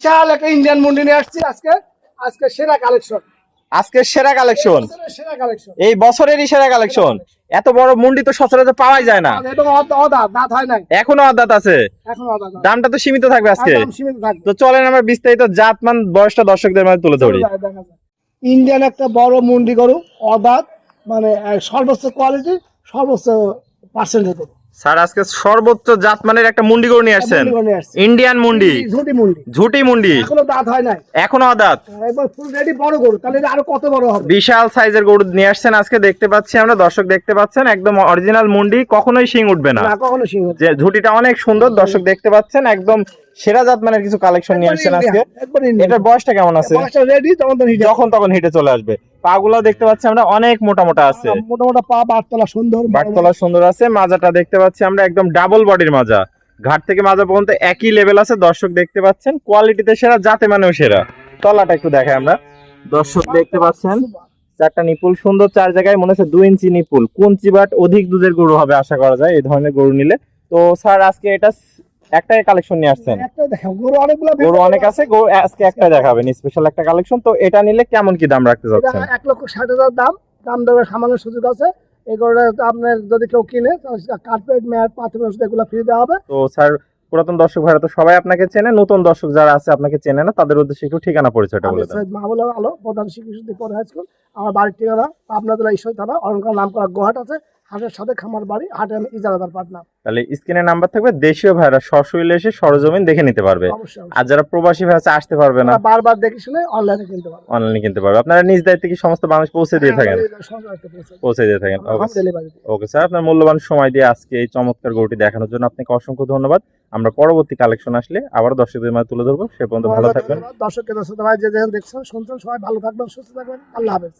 চাল একটা ইন্ডিয়ান মুন্ডি নিয়ে আসছি আজকে। আজকে সেরা কালেকশন, আজকে সেরা কালেকশন, সেরা কালেকশন, এই বছরেরই সেরা কালেকশন। এত বড় মুন্ডি তো সচরাচর পাওয়াই যায় না। এবং অদাঁত দাঁত হয় নাই, এখনো অদাঁত আছে। এখন অদাঁত দামটা তো সীমিত থাকবে আজকে। দাম সীমিত থাকবে। তো চলেন আমরা বিস্তারিত জাতমান বয়সটা দর্শকদের মাঝে তুলে ধরি। ইন্ডিয়ান একটা বড় মুন্ডি গরু, অদাঁত, মানে সর্বোচ্চ কোয়ালিটি, সর্বোচ্চ পার্সেন্টেজ গরু। স্যার আজকে সর্বোচ্চ জাতমানের একটা মুন্ডি গরু নিয়ে আসছেন। মুন্ডি গরু নিয়ে আসছি। ইন্ডিয়ান মুন্ডি, ঝুটি মুন্ডি, ঝুটি মুন্ডি, এখনো দাঁত হয় নাই, এখনো অদাঁত। একবার ফুল রেডি বড় গরু, তাহলে এটা আরো কত বড় হবে। বিশাল সাইজের গরু নিয়ে আসছেন আজকে, দেখতে পাচ্ছি আমরা, দর্শক দেখতে পাচ্ছেন একদম অরিজিনাল মুন্ডি, কখনোই শিং উঠবে না। না কখনো সিংহ। যে ঝুটিটা অনেক সুন্দর, দর্শক দেখতে পাচ্ছেন একদম সেরা জাতমানের কিছু কালেকশন নিয়ে আসছেন আজকে। এটার বয়সটা কেমন আছে? রেডি, যখন তখন হিটে চলে আসবে। পাগুলা দেখতে পাচ্ছি আমরা অনেক মোটা মোটা আছে, মোটা মোটা পা, বাটতলা সুন্দর, বাটতলা সুন্দর আছে। মাজাটা দেখতে পাচ্ছি আমরা একদম ডাবল বডির মাজা, ঘাট থেকে মাজা পর্যন্ত একই লেভেল আছে। দর্শক দেখতে পাচ্ছেন কোয়ালিটিতে সেরা, জাতে মানেও সেরা। তলাটা একটু দেখাই আমরা, দর্শক দেখতে পাচ্ছেন চারটা নিপুল সুন্দর, চার জায়গায় মনে হচ্ছে 2 ইঞ্চি নিপুল। কুঞ্চি বাট অধিক দুধের গরু হবে আশা করা যায় এই ধরনের গরু নিলে। তো স্যার আজকে এটা একটাই কালেকশন নিয়ে আসছেন? গরু অনেক আছে, গরু আজকে একটা দেখাবেন, স্পেশাল একটা কালেকশন। তো এটা নিলে কেমন কি দাম রাখতে যাচ্ছেন? 1,60,000 দাম, দাম দেওয়ার সামান্য সুযোগ আছে। এই গরুটা আপনার যদি কেউ কিনে, কার্পেট, ম্যাট, পাথর ওষুধ এগুলো ফ্রি দেওয়া হবে। তো স্যার পুরাতন দর্শক ভাইরা তো সবাই আপনাকে চেনে, নতুন দর্শক যারা আছে আপনাকে চেনে না, তাদের উদ্দেশ্যে একটু ঠিকানা পরিচয়টা বলে দেন। মাহবুব আলো, প্রধান শিক্ষক পরে হাই স্কুল। আমার বাড়ির ঠিকানা পাবনা জেলা ঈশ্বর থানা, অরণকার নাম করা গোহাট আছে, হাটের সাথে খামার বাড়ি, হাটে আমি ইজারাদার পাটনা। তাহলে স্ক্রিনে নাম্বার থাকবে, দেশীয় ভাইরা সশরীরে এসে সরজমিন দেখে নিতে পারবে। আর যারা প্রবাসী ভাই আছে, আসতে পারবে না, বারবার দেখে শুনে অনলাইনে কিনতে পারবে, অনলাইনে কিনতে পারবে। আপনারা নিজ দায়িত্বে কি সমস্ত বাংলাদেশ পৌঁছে দিয়ে থাকেন? পৌঁছে দিয়ে থাকেন। ওকে স্যার, আপনার মূল্যবান সময় দিয়ে আজকে এই চমৎকার গরুটি দেখানোর জন্য আপনাকে অসংখ্য ধন্যবাদ। আমরা পরবর্তী কালেকশন আসলে আবার দর্শকদের মাঝে তুলে ধরবো। সে পর্যন্ত ভালো থাকবেন। দর্শককে দর্শক ভাই যে দেখছেন শুনছেন, সবাই ভালো থাকবেন, সুস্থ থাকবেন। আল্লাহ হাফেজ।